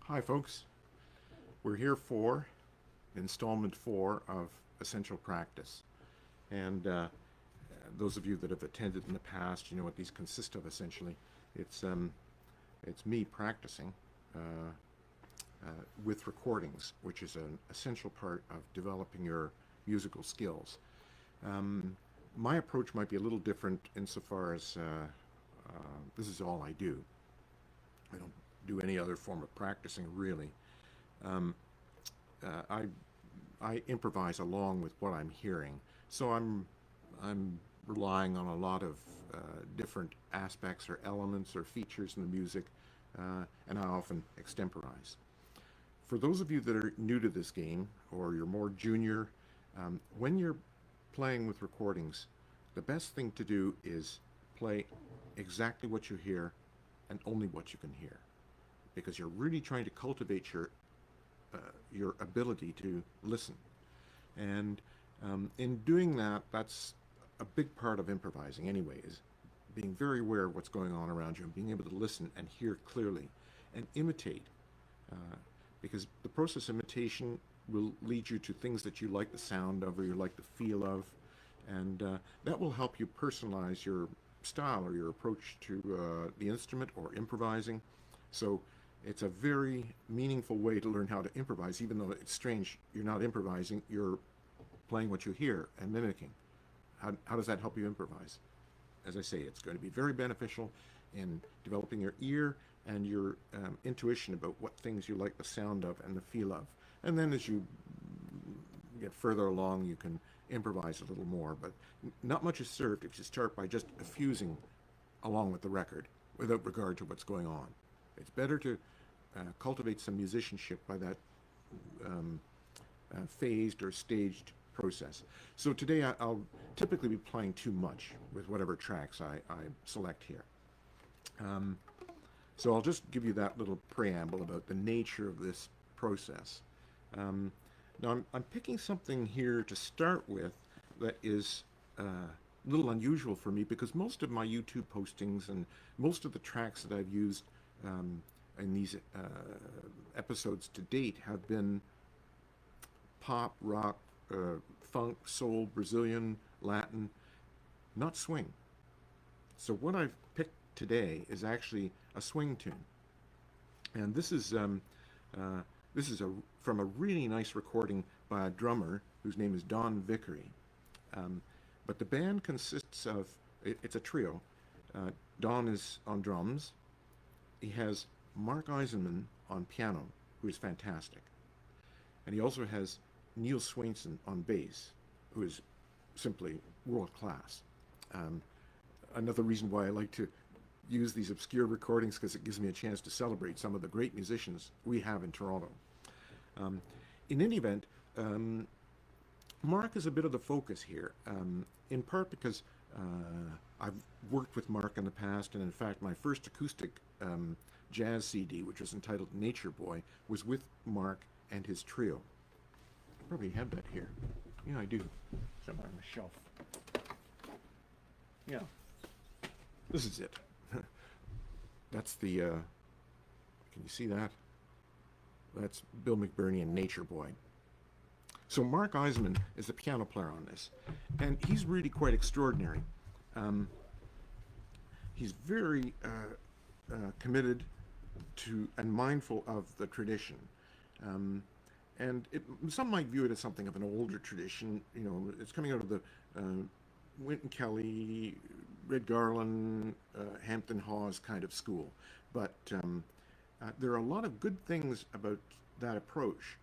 Hi folks, we're here for installment 4 of Essential Practice. And those of you that have attended in the past, you know what these consist of essentially. It's me practicing with recordings, which is an essential part of developing your musical skills. My approach might be a little different insofar as this is all I do. I don't do any other form of practicing really. I improvise along with what I'm hearing, so I'm relying on a lot of different aspects or elements or features in the music, and I often extemporize. For those of you that are new to this game or you're more junior, when you're playing with recordings, the best thing to do is play exactly what you hear and only what you can hear, because you're really trying to cultivate your ability to listen. And in doing that, that's a big part of improvising anyway, is being very aware of what's going on around you and being able to listen and hear clearly and imitate, because the process of imitation will lead you to things that you like the sound of or you like the feel of, and that will help you personalize your style or your approach to the instrument or improvising. So it's a very meaningful way to learn how to improvise, even though it's strange. You're not improvising, you're playing what you hear and mimicking. How does that help you improvise? As I say, it's going to be very beneficial in developing your ear and your intuition about what things you like the sound of and the feel of. And then as you get further along, you can improvise a little more, but not much is served if you start by just effusing along with the record without regard to what's going on. It's better to cultivate some musicianship by that phased or staged process. So today I'll typically be playing too much with whatever tracks I select here. So I'll just give you that little preamble about the nature of this process. Now I'm picking something here to start with that is a little unusual for me, because most of my YouTube postings and most of the tracks that I've used in these episodes to date have been pop, rock, funk, soul, Brazilian, Latin, not swing. So what I've picked today is actually a swing tune, and this is from a really nice recording by a drummer whose name is Don Vickery. But the band consists of, it's a trio. Don is on drums. He has Mark EISENMAN on piano, who is fantastic. And he also has Neil SWAINSON on bass, who is simply world class. Another reason why I like to use these obscure recordings, because it gives me a chance to celebrate some of the great musicians we have in Toronto. In any event, Mark is a bit of the focus here, in part because I've worked with Mark in the past, and in fact my first acoustic jazz CD, which was entitled Nature Boy, was with Mark and his trio. I probably have that here. Yeah, I do. Somewhere on the shelf. Yeah. This is it. That's the, can you see that? That's Bill McBirnie and Nature Boy. So Mark EISENMAN is the piano player on this, and he's really quite extraordinary. He's very committed to and mindful of the tradition. And some might view it as something of an older tradition. You know, it's coming out of the Wynton Kelly, Red Garland, Hampton Hawes kind of school. But there are a lot of good things about that approach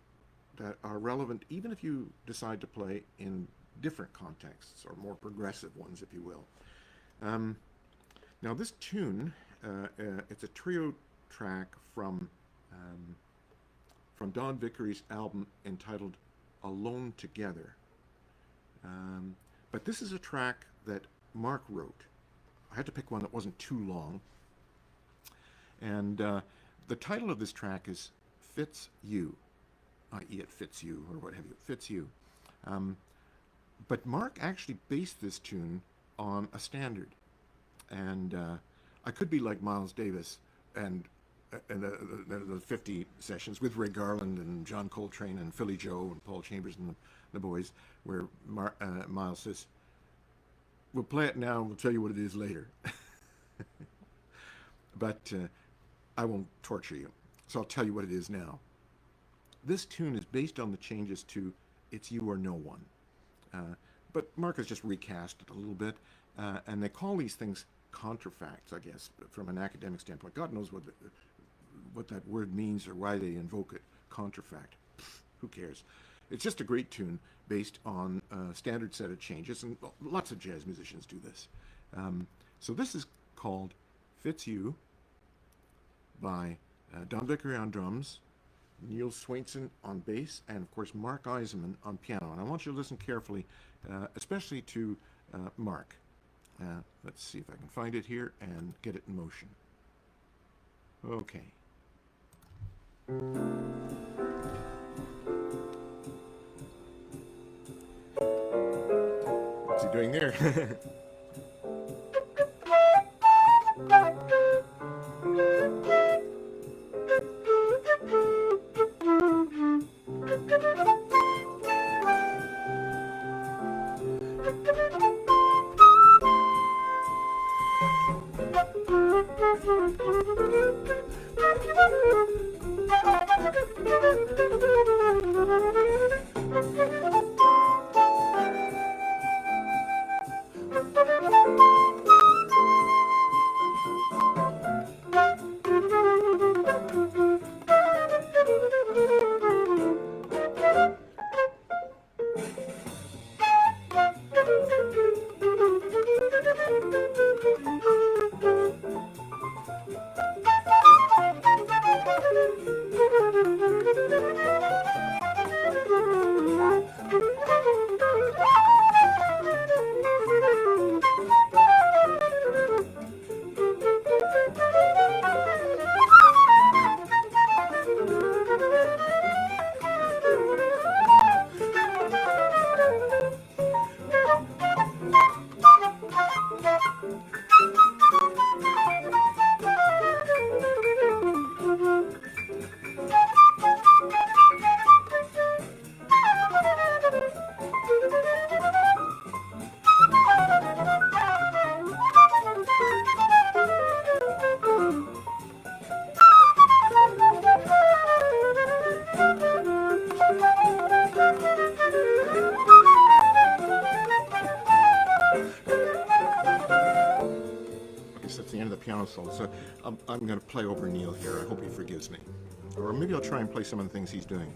that are relevant even if you decide to play in different contexts, or more progressive ones, if you will. Now this tune, it's a trio track from Don Vickery's album entitled Alone Together. But this is a track that Mark wrote. I had to pick one that wasn't too long. And the title of this track is Fits You, i.e. it fits you, or what have you, fits you. But Mark actually based this tune on a standard. And I could be like Miles Davis and and the 50 sessions with Ray Garland and John Coltrane and Philly Joe and Paul Chambers and the boys, where Miles says, "We'll play it now and we'll tell you what it is later." But I won't torture you, so I'll tell you what it is now. This tune is based on the changes to "It's You or No One." But Mark has just recast it a little bit, and they call these things contrafacts, I guess, from an academic standpoint. God knows what that word means or why they invoke it, contrafact. Who cares? It's just a great tune based on a standard set of changes, and lots of jazz musicians do this. So this is called "Fits You" by Don Vickery on drums, Neil Swainson on bass, and of course Mark EISENMAN on piano. And I want you to listen carefully, especially to Mark. Let's see if I can find it here and get it in motion. Okay. What's he doing there? That's the end of the piano solo, so I'm going to play over Neil here. I hope he forgives me. Or maybe I'll try and play some of the things he's doing.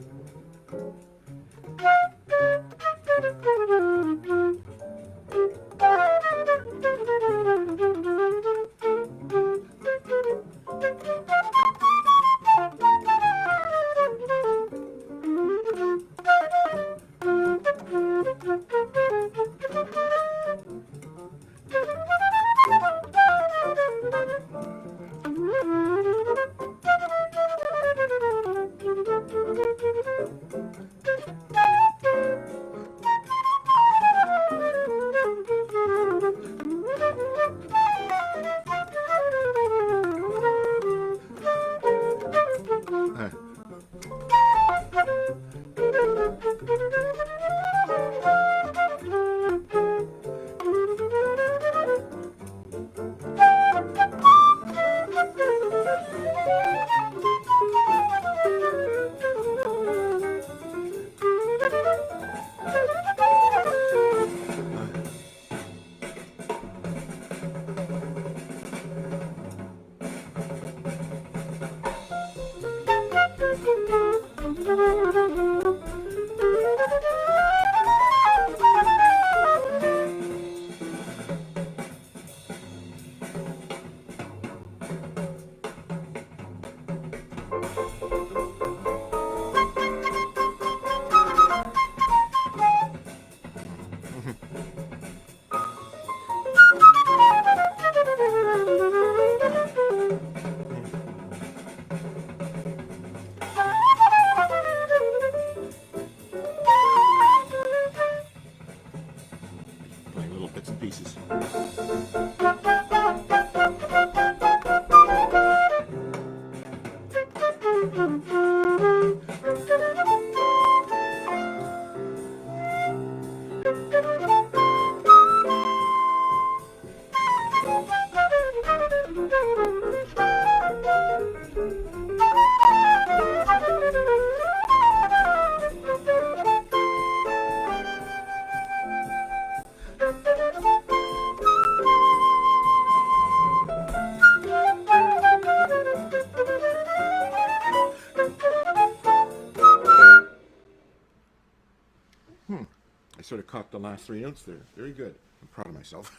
I sort of caught the last three notes there. Very good. I'm proud of myself.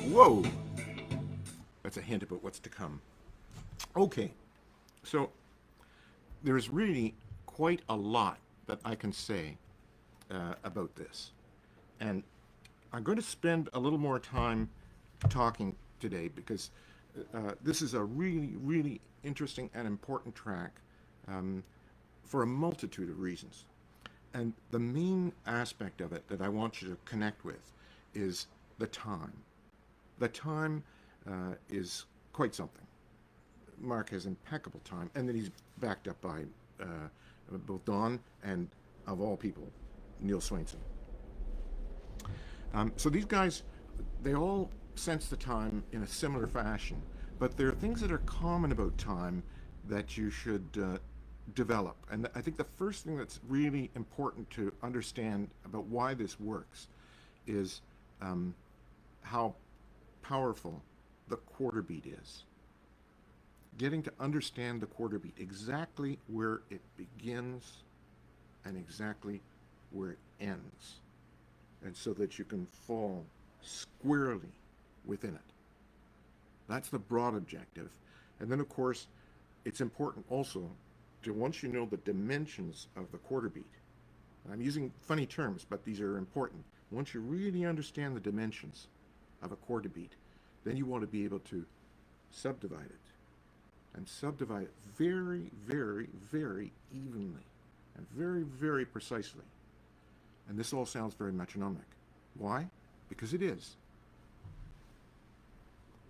Whoa! That's a hint about what's to come. Okay, so there's really quite a lot that I can say about this. And I'm going to spend a little more time talking today because this is a really, really interesting and important track for a multitude of reasons. And the main aspect of it that I want you to connect with is the time. The time is quite something. Mark has impeccable time, and then he's backed up by both Don and, of all people, Neil Swainson. So these guys, they all sense the time in a similar fashion, but there are things that are common about time that you should develop. And I think the first thing that's really important to understand about why this works is how powerful the quarter beat is. Getting to understand the quarter beat, exactly where it begins and exactly where it ends, and so that you can fall squarely within it. That's the broad objective. And then, of course, it's important also to, once you know the dimensions of the quarter beat, I'm using funny terms, but these are important. Once you really understand the dimensions of a quarter beat, then you want to be able to subdivide it, and subdivide it very, very, very evenly and very, very precisely. And this all sounds very metronomic. Why? Because it is.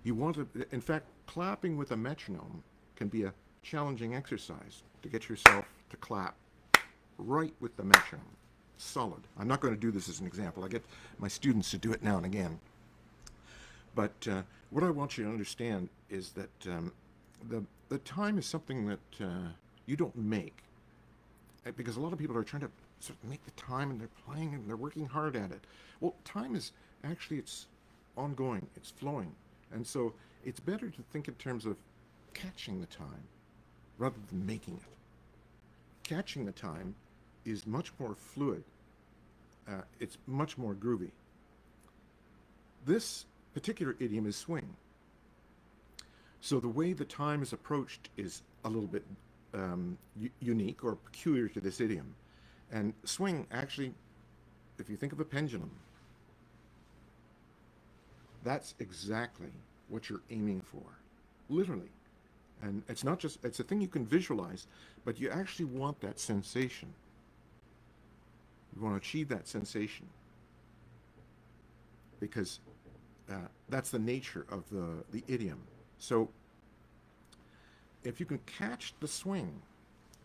You want to, in fact, clapping with a metronome can be a challenging exercise to get yourself to clap right with the metronome. Solid. I'm not going to do this as an example. I get my students to do it now and again. But what I want you to understand is that the time is something that you don't make. Because a lot of people are trying to sort of make the time, and they're playing and they're working hard at it. Well, time is actually, it's ongoing, it's flowing. And so it's better to think in terms of catching the time rather than making it. Catching the time is much more fluid. It's much more groovy. This particular idiom is swing. So the way the time is approached is a little bit unique or peculiar to this idiom. And swing, actually, if you think of a pendulum, that's exactly what you're aiming for, literally. And it's not just, it's a thing you can visualize, but you actually want that sensation. You want to achieve that sensation because that's the nature of the idiom. So if you can catch the swing,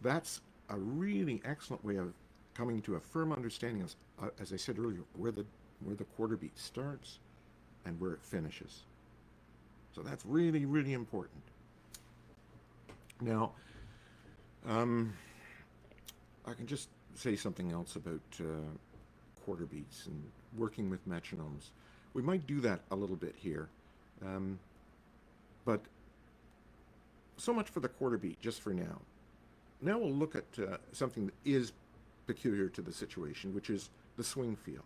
that's a really excellent way of coming to a firm understanding of, as I said earlier, where the quarter beat starts and where it finishes. So that's really, really important. Now, I can just say something else about quarter beats and working with metronomes. We might do that a little bit here, but so much for the quarter beat, just for now. Now we'll look at something that is peculiar to the situation, which is the swing feel.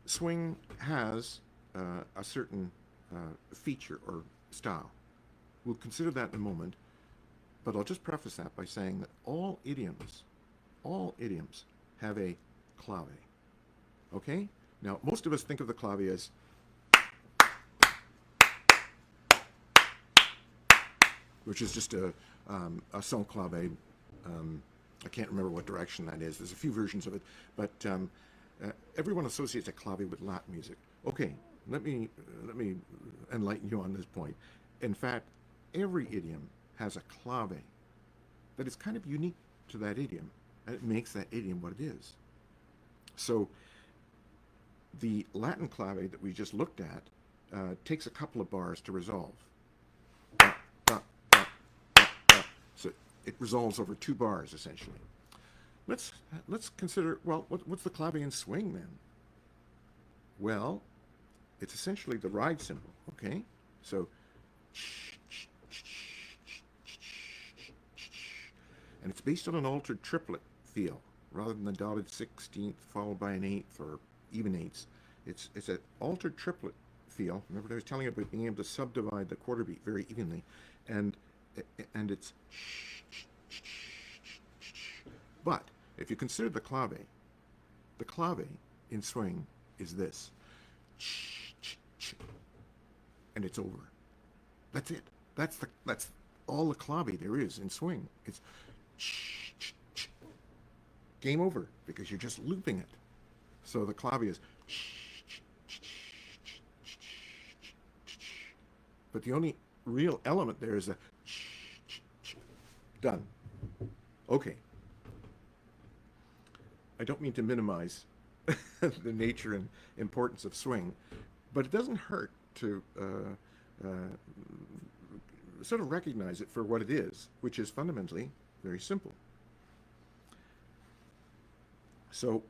Swing has a certain feature or style. We'll consider that in a moment, but I'll just preface that by saying that all idioms have a clave. Okay? Now, most of us think of the clave as which is just a son clave. I can't remember what direction that is. There's a few versions of it, but everyone associates a clave with Latin music. Okay, let me enlighten you on this point. In fact, every idiom has a clave that is kind of unique to that idiom, and it makes that idiom what it is. So the Latin clave that we just looked at takes a couple of bars to resolve. So it resolves over 2 bars, essentially. Let's consider, well, what's the clave in swing then? Well, it's essentially the ride symbol, okay? So, and it's based on an altered triplet feel rather than the dotted 16th followed by an 8th or even 8ths. It's an altered triplet feel. Remember what I was telling you about being able to subdivide the quarter beat very evenly, and it's. But if you consider the clave in swing is this, and it's over. That's it. That's all the clave there is in swing. It's game over because you're just looping it. So the clave is, but the only real element there is a done. Okay. I don't mean to minimize the nature and importance of swing, but it doesn't hurt to sort of recognize it for what it is, which is fundamentally very simple. So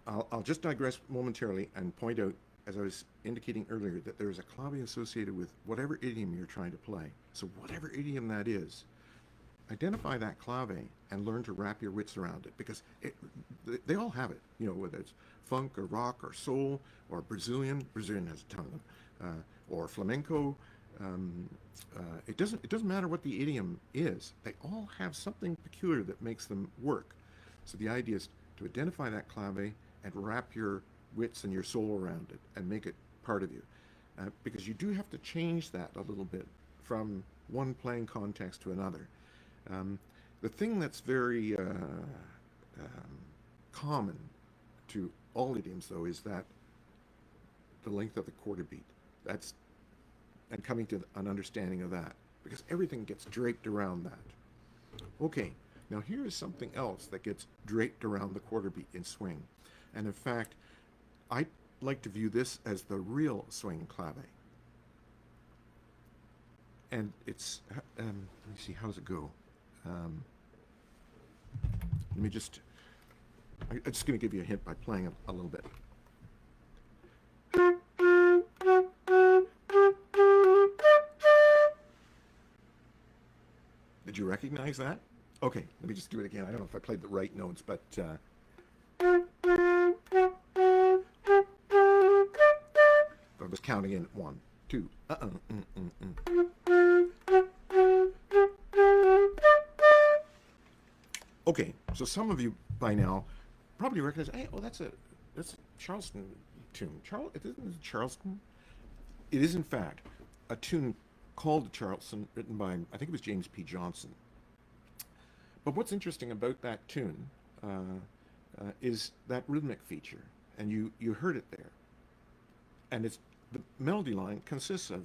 I'll just digress momentarily and point out, as I was indicating earlier, that there is a clave associated with whatever idiom you're trying to play. So whatever idiom that is, identify that clave and learn to wrap your wits around it, because they all have it, you know, whether it's funk or rock or soul or Brazilian has a ton of them, or flamenco. It doesn't matter what the idiom is. They all have something peculiar that makes them work. So the idea is to identify that clave and wrap your wits and your soul around it and make it part of you, because you do have to change that a little bit from one playing context to another. The thing that's very common to all idioms, though, is that the length of the quarter beat. And coming to an understanding of that, because everything gets draped around that. Okay, now here is something else that gets draped around the quarter beat in swing. And in fact, I like to view this as the real swing clave. And it's, let me see, how does it go? Let me just, I'm just going to give you a hint by playing it a little bit. Did you recognize that? Okay, let me just do it again. I don't know if I played the right notes, but I was counting in 1, 2. Okay, so some of you by now probably recognize, hey, oh, that's a Charleston tune. It isn't Charleston. It is in fact a tune called the Charleston, written by, I think it was James P. Johnson. But what's interesting about that tune is that rhythmic feature, and you heard it there. And the melody line consists of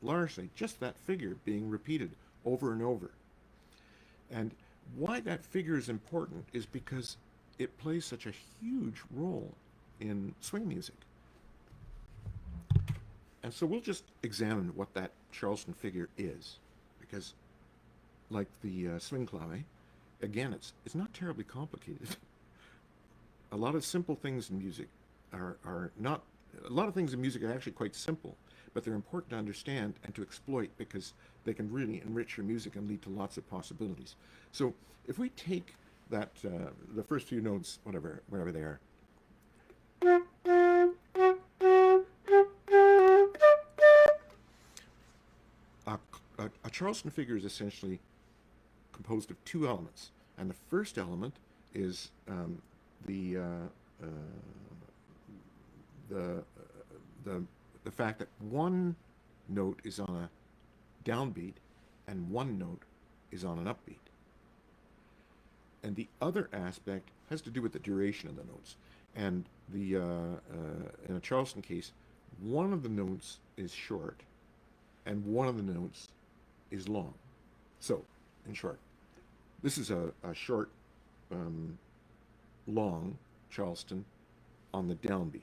largely just that figure being repeated over and over. And why that figure is important is because it plays such a huge role in swing music. And so we'll just examine what that Charleston figure is, because like the swing clave, again, it's not terribly complicated. A lot of simple things in music are not, a lot of things in music are actually quite simple, but they're important to understand and to exploit because they can really enrich your music and lead to lots of possibilities. So if we take that, the first few notes, whatever they are, a Charleston figure is essentially composed of 2 elements, and the first element is the fact that one note is on a downbeat and one note is on an upbeat. And the other aspect has to do with the duration of the notes. And in a Charleston case, one of the notes is short and one of the notes is long. So, in short, this is a short, long Charleston on the downbeat.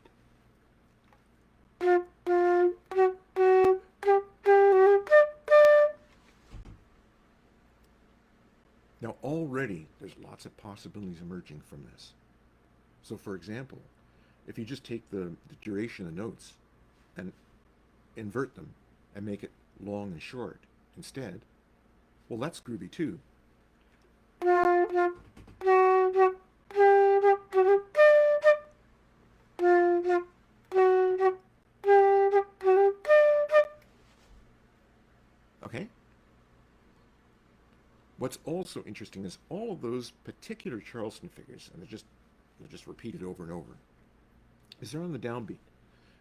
Now already there's lots of possibilities emerging from this. So for example, if you just take the duration of the notes and invert them and make it long and short instead, well, that's groovy too. Okay? What's also interesting is all of those particular Charleston figures, and they're just repeated over and over, is they're on the downbeat.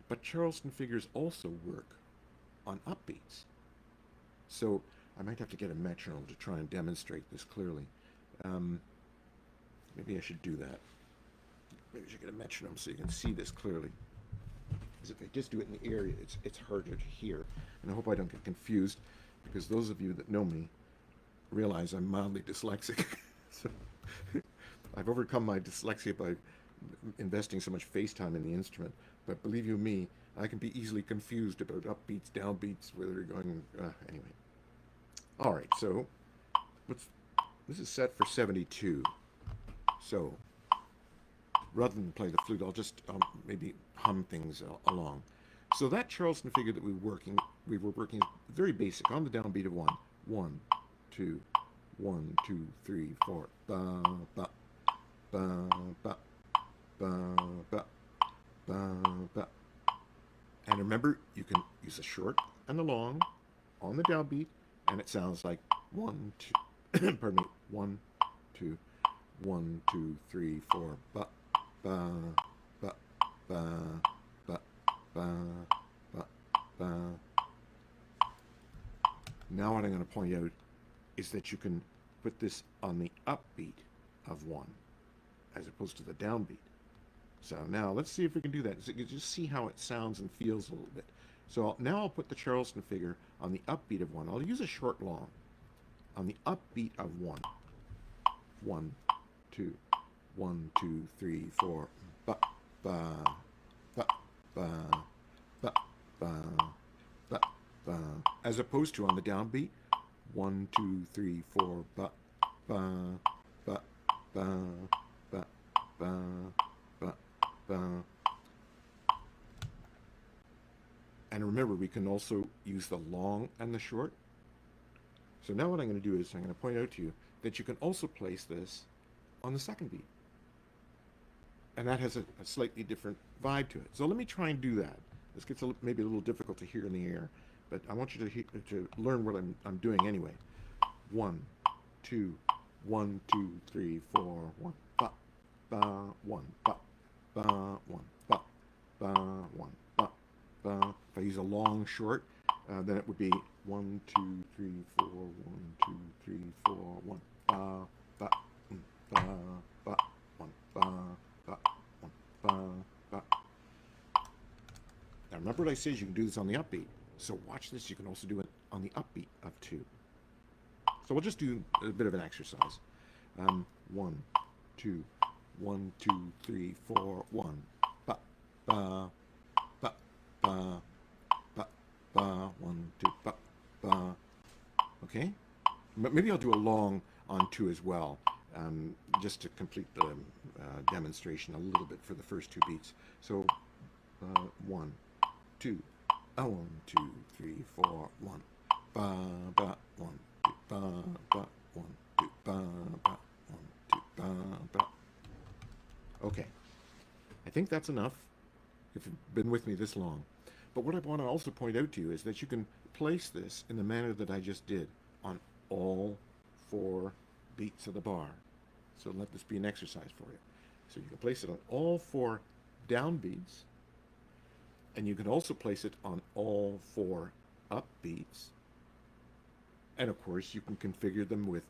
But Charleston figures also work on upbeats. So I might have to get a metronome to try and demonstrate this clearly. Maybe I should do that. Maybe I should get a metronome so you can see this clearly. Because if I just do it in the area, it's harder to hear. And I hope I don't get confused, because those of you that know me realize I'm mildly dyslexic. So I've overcome my dyslexia by investing so much face time in the instrument. But believe you me, I can be easily confused about upbeats, downbeats, whether you're going... anyway. All right, so this is set for 72. So rather than play the flute, I'll just maybe hum things along. So that Charleston figure that we were working very basic on the downbeat of 1. 1, 2, 1, 2, 3, 4. Ba ba ba ba ba ba ba ba. And remember, you can use the short and the long on the downbeat, and it sounds like 1, 2. Pardon me. 1, 2, 1, 2, 3, 4. Ba ba ba ba ba ba ba ba. Now what I'm going to point out is that you can put this on the upbeat of 1 as opposed to the downbeat. So now let's see if we can do that. So you can just see how it sounds and feels a little bit. So now I'll put the Charleston figure on the upbeat of 1. I'll use a short long on the upbeat of 1. 1, 2, 1, 2, 3, 4. Ba ba ba ba ba ba ba ba. As opposed to on the downbeat, 1, 2, 3, 4. Ba ba ba ba ba ba ba ba. And remember, we can also use the long and the short. So now what I'm going to do is I'm going to point out to you that you can also place this on the second beat. And that has a slightly different vibe to it. So let me try and do that. This gets maybe a little difficult to hear in the air, but I want you to learn what I'm doing anyway. 1, 2, 1, 2, 3, 4, 1, ba, ba, 1, ba, ba, 1, ba, ba, 1, ba, ba. If I use a long short, then it would be 1, 2, 3, 4, 1, 2, 3, 4, 1, ba, ba, ba, ba, 1, ba, ba, 1, ba, ba. Now remember what I said, you can do this on the upbeat. So watch this, you can also do it on the upbeat of 2. So we'll just do a bit of an exercise. 1, 2, 1, 2, 3, 4, 1. Ba, ba, ba, ba, ba, ba, 1, 2, ba, ba. Okay? Maybe I'll do a long on 2 as well, just to complete the demonstration a little bit for the first 2 beats. So 1, 2, 1, 2, 3, 4, 1. Ba, ba, 1, 2, ba, ba, 1, 2, ba, ba, 1, 2, ba, ba. Okay. I think that's enough if you've been with me this long. But what I want to also point out to you is that you can place this in the manner that I just did on all 4 beats of the bar. So let this be an exercise for you. So you can place it on all 4 downbeats, and you can also place it on all 4 upbeats. And of course, you can configure them with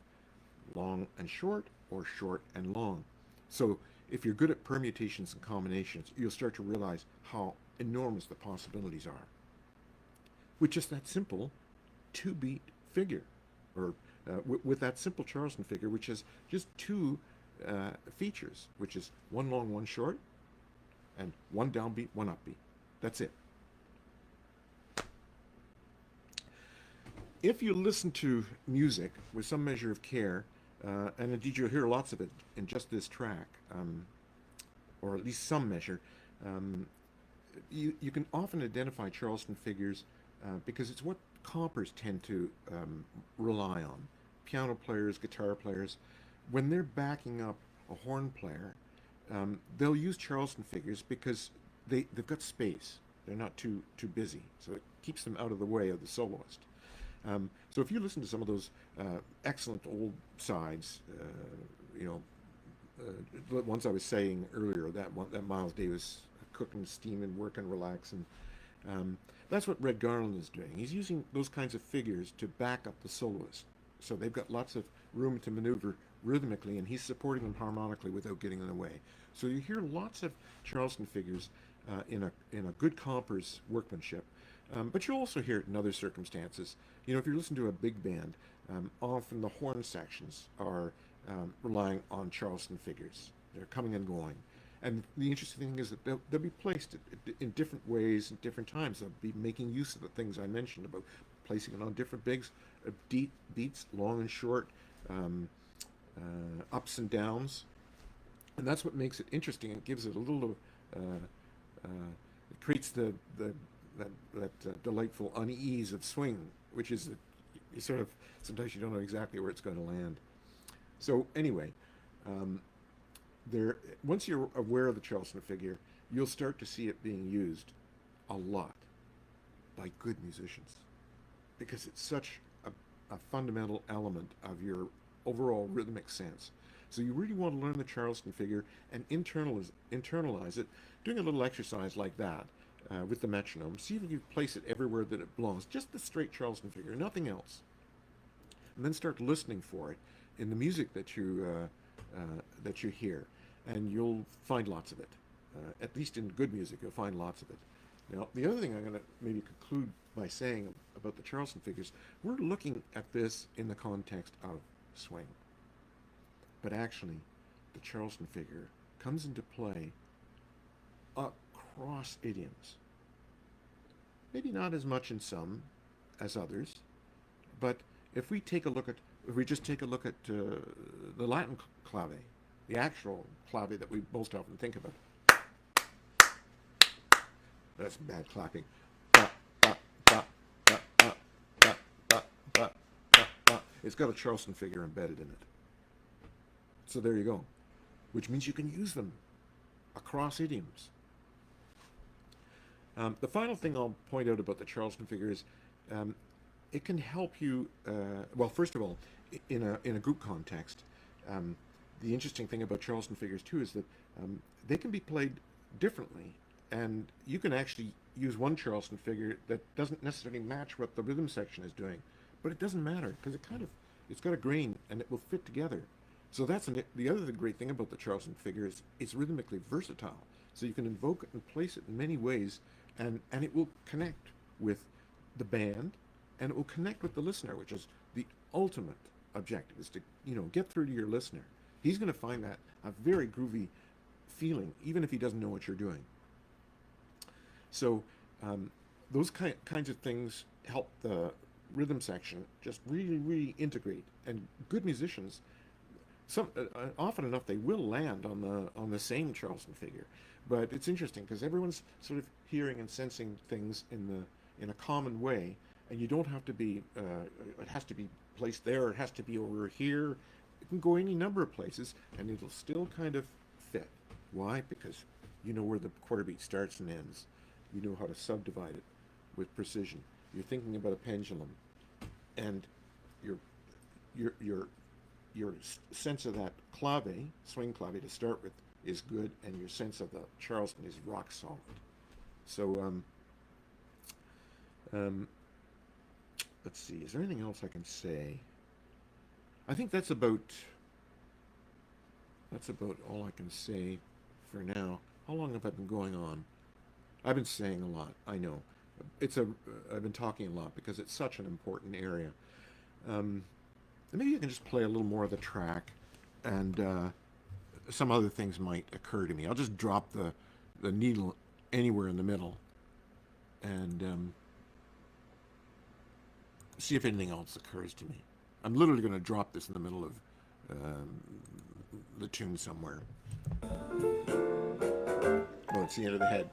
long and short or short and long. So if you're good at permutations and combinations, you'll start to realize how enormous the possibilities are with just that simple 2-beat figure, or with that simple Charleston figure, which has just two features, which is one long, one short, and one downbeat, one upbeat. That's it. If you listen to music with some measure of care, and indeed you'll hear lots of it in just this track, or at least some measure, you can often identify Charleston figures because it's what compers tend to rely on. Piano players, guitar players, when they're backing up a horn player, they'll use Charleston figures because they've got space. They're not too busy, so it keeps them out of the way of the soloist. So if you listen to some of those excellent old sides, the ones I was saying earlier, that Miles Davis, cooking, steaming, working, relaxing, that's what Red Garland is doing. He's using those kinds of figures to back up the soloist. So they've got lots of room to maneuver rhythmically, and he's supporting them harmonically without getting in the way. So you hear lots of Charleston figures in a good comper's workmanship, but you'll also hear it in other circumstances. If you're listening to a big band, often the horn sections are relying on Charleston figures. They're coming and going. And the interesting thing is that they'll be placed in different ways at different times. They'll be making use of the things I mentioned about placing it on different beats, long and short, ups and downs. And that's what makes it interesting. It gives it a little, it creates that delightful unease of swing, which is you sort of, sometimes you don't know exactly where it's going to land. So anyway, once you're aware of the Charleston figure, you'll start to see it being used a lot by good musicians because it's such a fundamental element of your overall rhythmic sense. So you really want to learn the Charleston figure and internalize it, doing a little exercise like that with the metronome. See if you place it everywhere that it belongs, just the straight Charleston figure, nothing else. And then start listening for it in the music that you hear, and you'll find lots of it. At least in good music, you'll find lots of it. Now, the other thing I'm going to maybe conclude by saying about the Charleston figures, we're looking at this in the context of swing. But actually, the Charleston figure comes into play across idioms. Maybe not as much in some as others, but if we just take a look at the Latin clave, the actual clave that we most often think about. That's bad clapping. It's got a Charleston figure embedded in it. So there you go. Which means you can use them across idioms. The final thing I'll point out about the Charleston figure is it can help you, well, first of all, in a group context, the interesting thing about Charleston figures too is that they can be played differently, and you can actually use one Charleston figure that doesn't necessarily match what the rhythm section is doing, but it doesn't matter because it's got a grain and it will fit together. So that's the other great thing about the Charleston figure is it's rhythmically versatile. So you can invoke it and place it in many ways, and it will connect with the band, and it will connect with the listener, which is the ultimate objective, is to get through to your listener. He's going to find that a very groovy feeling, even if he doesn't know what you're doing. So those kinds of things help the rhythm section just really, really integrate. And good musicians, often enough, they will land on the same Charleston figure. But it's interesting because everyone's sort of hearing and sensing things in a common way, and you don't have to be. It has to be placed there. It has to be over here. It can go any number of places, and it'll still kind of fit. Why? Because you know where the quarter beat starts and ends. You know how to subdivide it with precision. You're thinking about a pendulum, and your sense of that clave, swing clave to start with, is good, and your sense of the Charleston is rock solid. So let's see. Is there anything else I can say? I think that's about all I can say for now. How long have I been going on? I've been saying a lot. I know. I've been talking a lot because it's such an important area. And maybe you can just play a little more of the track, and some other things might occur to me. I'll just drop the needle anywhere in the middle, and see if anything else occurs to me. I'm literally going to drop this in the middle of the tune somewhere. Oh, it's the end of the head.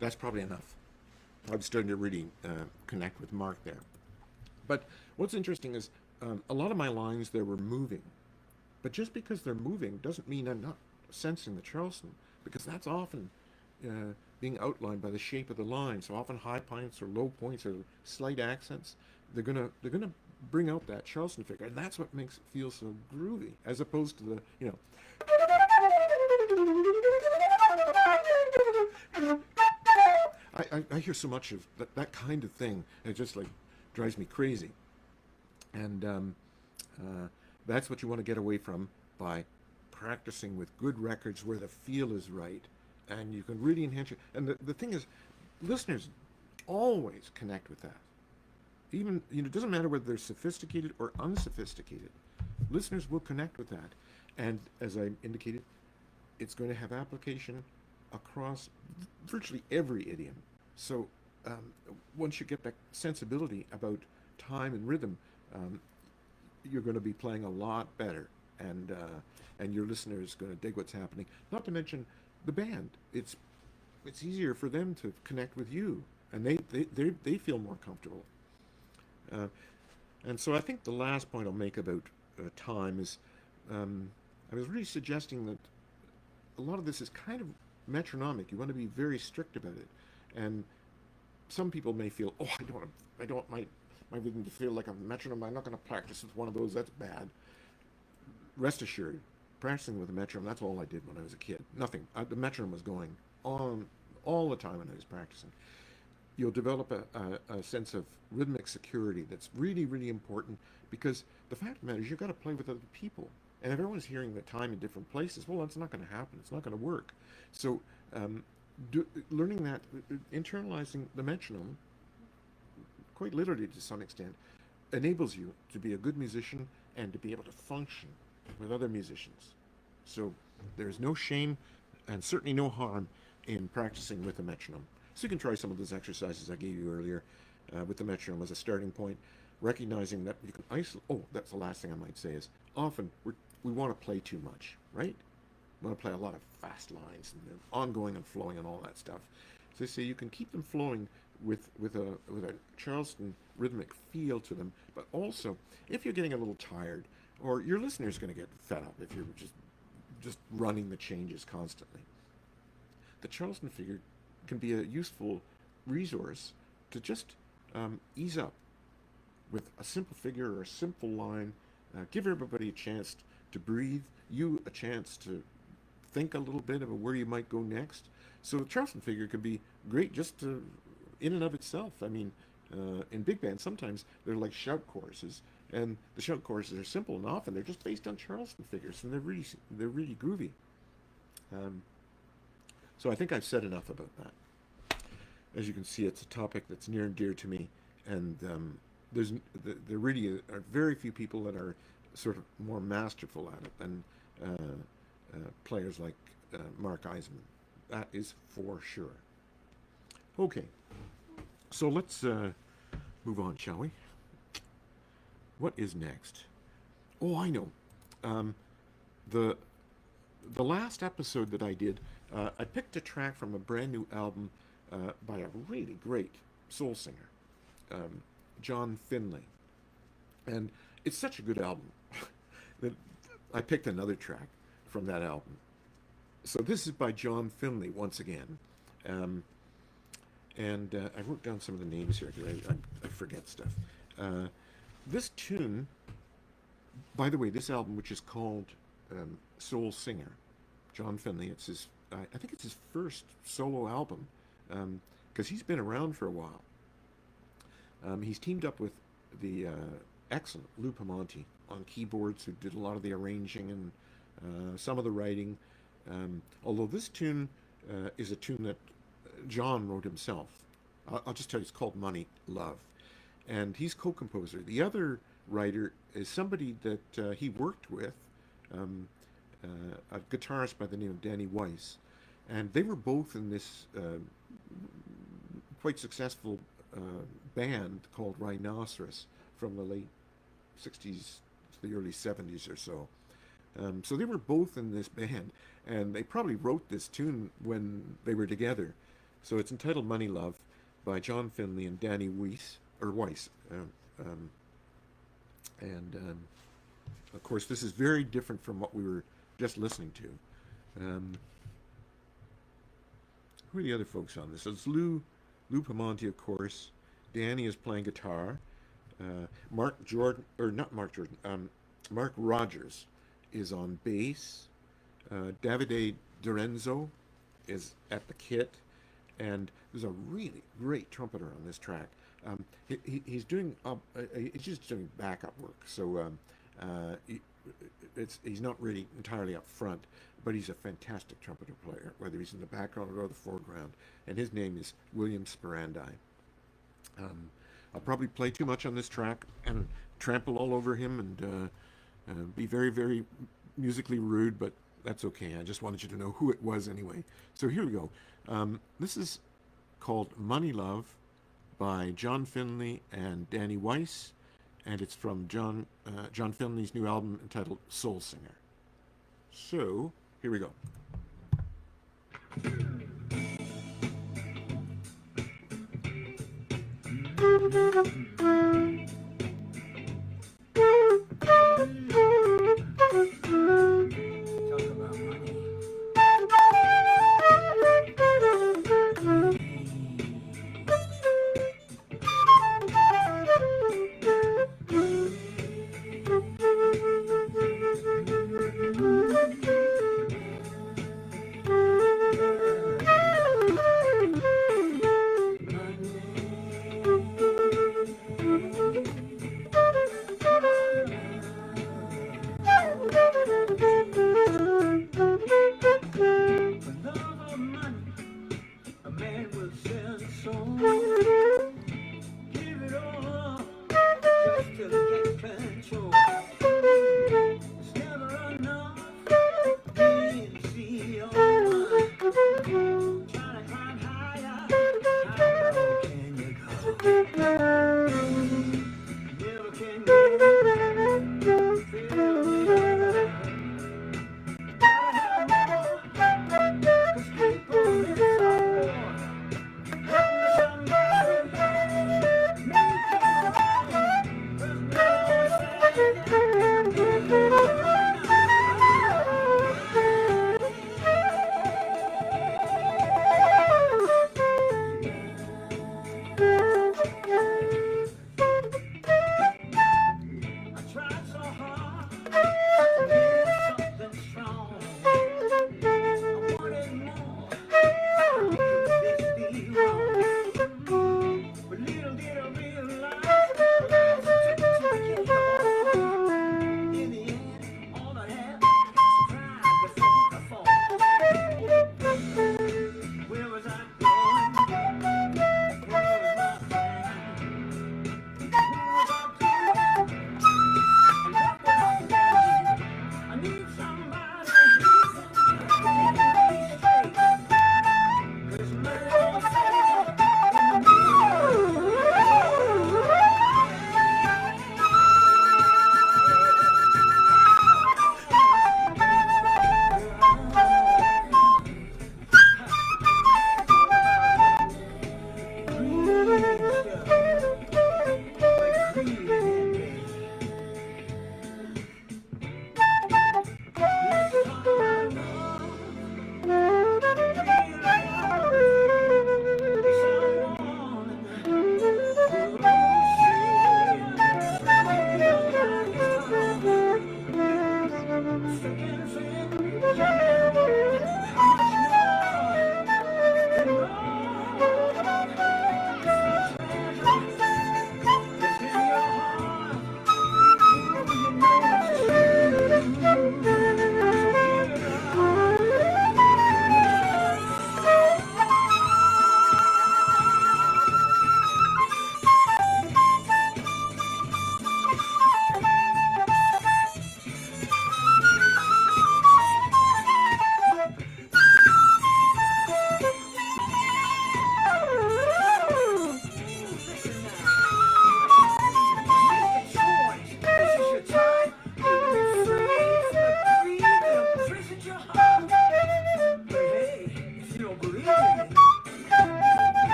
That's probably enough. I'm starting to really connect with Mark there. But what's interesting is a lot of my lines there were moving. But just because they're moving doesn't mean I'm not sensing the Charleston, because that's often being outlined by the shape of the line. So often high points or low points or slight accents, they're gonna bring out that Charleston figure, and that's what makes it feel so groovy, as opposed to the I hear so much of that kind of thing. It just like drives me crazy, and that's what you want to get away from by practicing with good records where the feel is right, and you can really enhance it. And the thing is, listeners always connect with that. Even, it doesn't matter whether they're sophisticated or unsophisticated. Listeners will connect with that. And as I indicated, it's going to have application across virtually every idiom. So once you get that sensibility about time and rhythm, you're going to be playing a lot better, and your listener is going to dig what's happening. Not to mention the band. It's easier for them to connect with you, and they feel more comfortable. And so I think the last point I'll make about time is I was really suggesting that a lot of this is kind of metronomic. You want to be very strict about it, and some people may feel, oh, I don't want my rhythm to feel like a metronome. I'm not going to practice with one of those. That's bad. Rest assured, practicing with a metronome, that's all I did when I was a kid. Nothing. The metronome was going on all the time when I was practicing. You'll develop a sense of rhythmic security that's really, really important, because the fact of the matter is you've got to play with other people. And if everyone's hearing the time in different places, well, that's not going to happen. It's not going to work. So learning that, internalizing the metronome, quite literally to some extent, enables you to be a good musician and to be able to function with other musicians. So there's no shame and certainly no harm in practicing with a metronome. So you can try some of those exercises I gave you earlier with the metronome as a starting point, recognizing that you can isolate. Oh, that's the last thing I might say is often we want to play too much, right? We want to play a lot of fast lines and ongoing and flowing and all that stuff. So they say you can keep them flowing with a Charleston rhythmic feel to them, but also if you're getting a little tired, or your listener's going to get fed up if you're just running the changes constantly, the Charleston figure can be a useful resource to just ease up with a simple figure or a simple line, give everybody a chance to breathe, you a chance to think a little bit about where you might go next. So the Charleston figure can be great just to, in and of itself. I mean, in big bands, sometimes they're like shout choruses, and the shout choruses are simple and often they're just based on Charleston figures, and they're really groovy. So I think I've said enough about that. As you can see, it's a topic that's near and dear to me, and there really are very few people that are sort of more masterful at it than players like Mark EISENMAN. That is for sure. Okay, so let's move on, shall we? What is next? Oh, I know. The last episode that I did, I picked a track from a brand new album by a really great soul singer, John Finley. And it's such a good album that I picked another track from that album. So this is by John Finley once again. And I wrote down some of the names here because I forget stuff. Uh, this tune, by the way, this album, which is called Soul Singer, John Finley, it's his, I think it's his first solo album because he's been around for a while. He's teamed up with the excellent LOU POMANTI on keyboards, who did a lot of the arranging and some of the writing. Although this tune is a tune that John wrote himself. I'll just tell you, it's called Money Love. And he's co-composer. The other writer is somebody that he worked with, a guitarist by the name of Danny Weiss. And they were both in this quite successful band called Rhinoceros from the late 60s to the early 70s or so. So they were both in this band, and they probably wrote this tune when they were together. So it's entitled Money Love by John Finley and Danny Weiss, or Weiss. Of course, this is very different from what we were just listening to. Who are the other folks on this? So it's LOU POMANTI, of course. Danny is playing guitar. Mark Rogers is on bass. Davide Dorenzo is at the kit, and there's a really great trumpeter on this track. He's just doing backup work, so he's not really entirely up front, but he's a fantastic trumpeter player, whether he's in the background or the foreground, and his name is William Sperandi. I'll probably play too much on this track and trample all over him and be very, very musically rude, but that's okay. I just wanted you to know who it was anyway. So here we go. This is called Money Love by John Finley and Danny Weiss, and it's from John Finley's new album entitled Soul Singer. So here we go.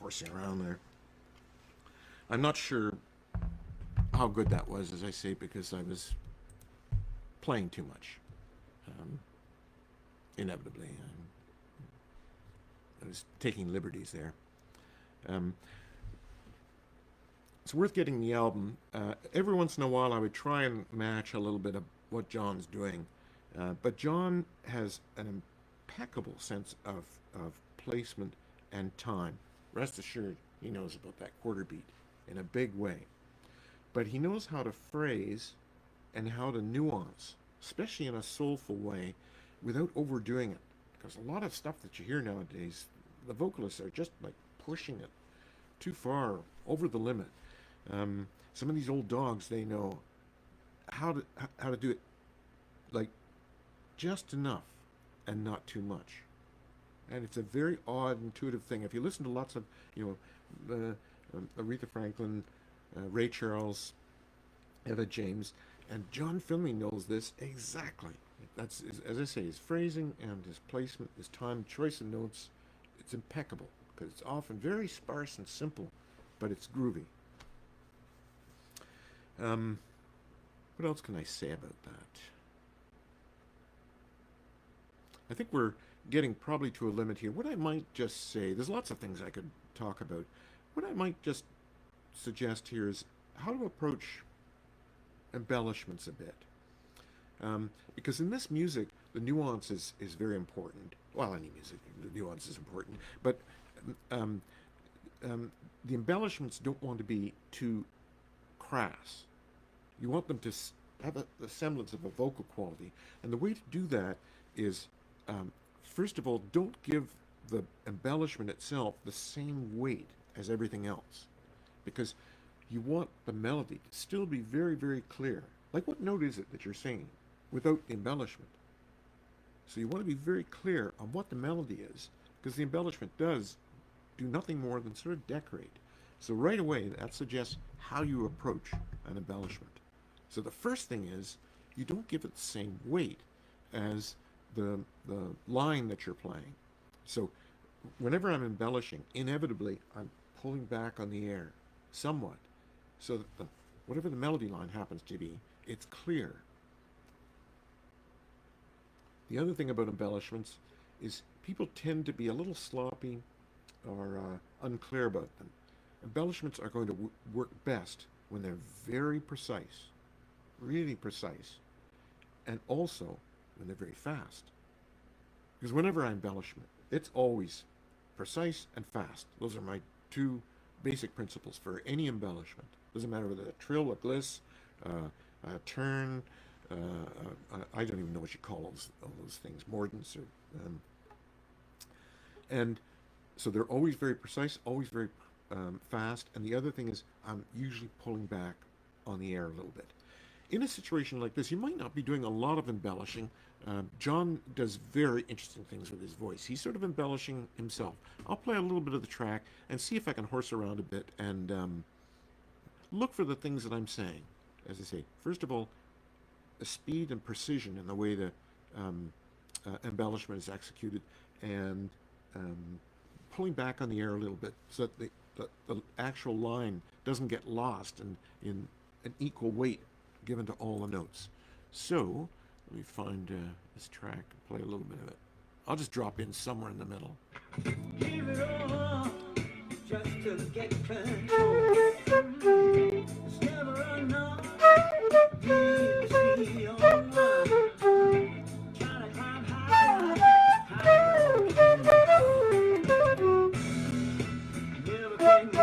horsing around there. I'm not sure how good that was, as I say, because I was playing too much. Inevitably, I was taking liberties there. It's worth getting the album. Every once in a while, I would try and match a little bit of what John's doing, but John has an impeccable sense of placement and time. Rest assured, he knows about that quarter beat in a big way. But he knows how to phrase and how to nuance, especially in a soulful way, without overdoing it. Because a lot of stuff that you hear nowadays, the vocalists are just like pushing it too far, over the limit. Some of these old dogs, they know how to do it like just enough and not too much. And it's a very odd, intuitive thing. If you listen to lots of, Aretha Franklin, Ray Charles, Etta James, and John Finley knows this exactly. That's, as I say, his phrasing and his placement, his time, choice of notes, it's impeccable because it's often very sparse and simple, but it's groovy. What else can I say about that? I think we're getting probably to a limit here. What I might just say, there's lots of things I could talk about. What I might just suggest here is how to approach embellishments a bit. Because in this music, the nuance is very important. Well, any music, the nuance is important. But the embellishments don't want to be too crass. You want them to have the semblance of a vocal quality. And the way to do that is, first of all, don't give the embellishment itself the same weight as everything else. Because you want the melody to still be very, very clear. Like, what note is it that you're singing without the embellishment? So you want to be very clear on what the melody is, because the embellishment does do nothing more than sort of decorate. So right away, that suggests how you approach an embellishment. So the first thing is, you don't give it the same weight as the line that you're playing. So whenever I'm embellishing, inevitably, I'm pulling back on the air somewhat, so that whatever the melody line happens to be, it's clear. The other thing about embellishments is people tend to be a little sloppy or unclear about them. Embellishments are going to work best when they're very precise, really precise, and also when they're very fast. Because whenever I embellish, it's always precise and fast. Those are my two basic principles for any embellishment. Doesn't matter whether a trill, a gliss, a turn, I don't even know what you call all those things, mordants, or and so they're always very precise, always very fast. And the other thing is, I'm usually pulling back on the air a little bit. In a situation like this, you might not be doing a lot of embellishing. John does very interesting things with his voice. He's sort of embellishing himself. I'll play a little bit of the track and see if I can horse around a bit and look for the things that I'm saying. As I say, first of all, the speed and precision in the way the embellishment is executed, and pulling back on the air a little bit so that the actual line doesn't get lost in an equal weight given to all the notes. So let me find this track and play a little bit of it. I'll just drop in somewhere in the middle. Give it all just to get control. It's never enough. See on one. Trying to climb high. Never can go.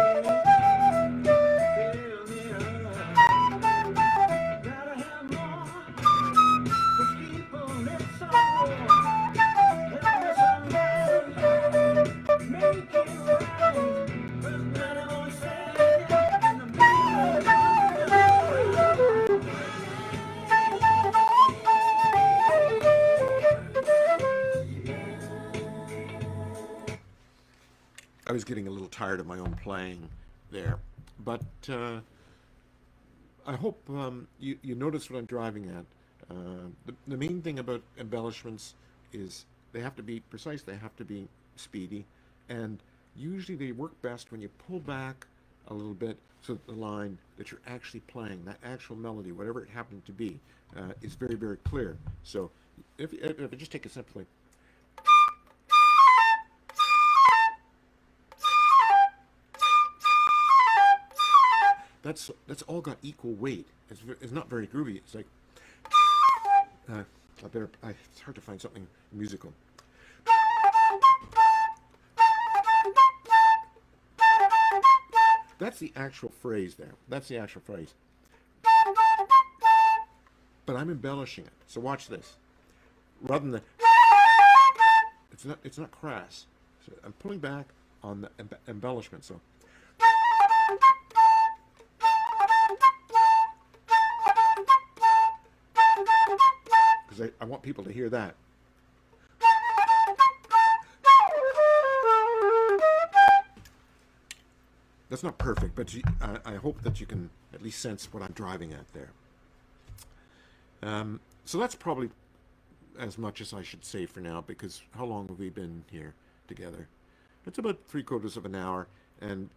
I was getting a little tired of my own playing there, but I hope you notice what I'm driving at. The main thing about embellishments is they have to be precise, they have to be speedy, and Usually they work best when you pull back a little bit so that the line that you're actually playing, that actual melody, whatever it happened to be, is very, very clear. So if I just take it simply, that's all got equal weight. It's not very groovy. It's like uh, it's hard to find something musical. That's the actual phrase there. That's the actual phrase. But I'm embellishing it. So watch this. Rather than the, it's not crass. So I'm pulling back on the embellishment. So because I want people to hear that. That's not perfect, but I hope that you can at least sense what I'm driving at there. So that's probably as much as I should say for now, because how long have we been here together? It's about 3/4 of an hour, and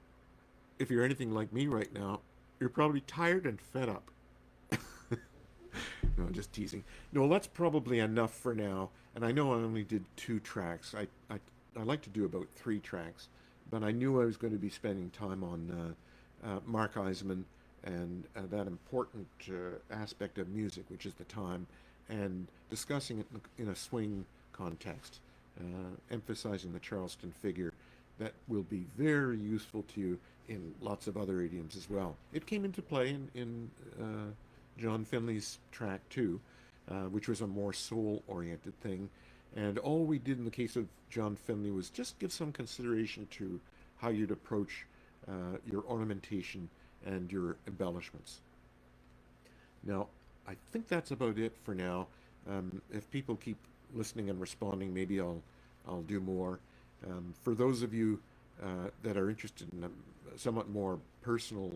if you're anything like me right now, you're probably tired and fed up. No, just teasing. No, that's probably enough for now. And I know I only did 2 tracks. I like to do about 3 tracks, but I knew I was going to be spending time on Mark Eisenman and that important aspect of music, which is the time, and discussing it in a swing context, emphasizing the Charleston figure. That will be very useful to you in lots of other idioms as well. It came into play in John Finley's track too, which was a more soul-oriented thing. And all we did in the case of John Finley was just give some consideration to how you'd approach your ornamentation and your embellishments. Now, I think that's about it for now. If people keep listening and responding, maybe I'll do more. For those of you that are interested in somewhat more personal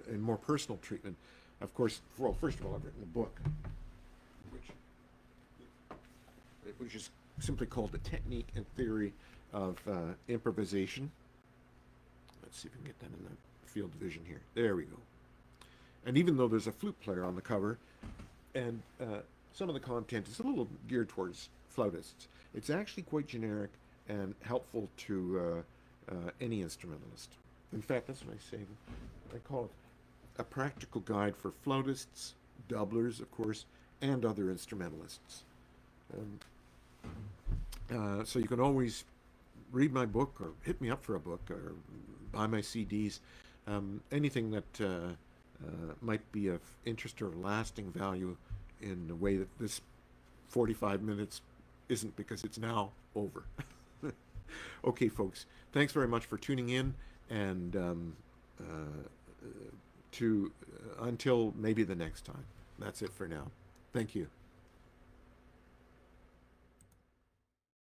in more personal treatment, of course, well, first of all, I've written a book, which is simply called The Technique and Theory of Improvisation. Let's see if we can get that in the field of vision here. There we go. And even though there's a flute player on the cover, and some of the content is a little geared towards flautists, it's actually quite generic and helpful to any instrumentalist. In fact, that's what I say. I call it a practical guide for flautists, doublers, of course, and other instrumentalists. So you can always read my book or hit me up for a book or buy my CDs. Anything that might be of interest or lasting value in a way that this 45 minutes isn't, because it's now over. Okay, folks, thanks very much for tuning in, and until maybe the next time. That's it for now. Thank you.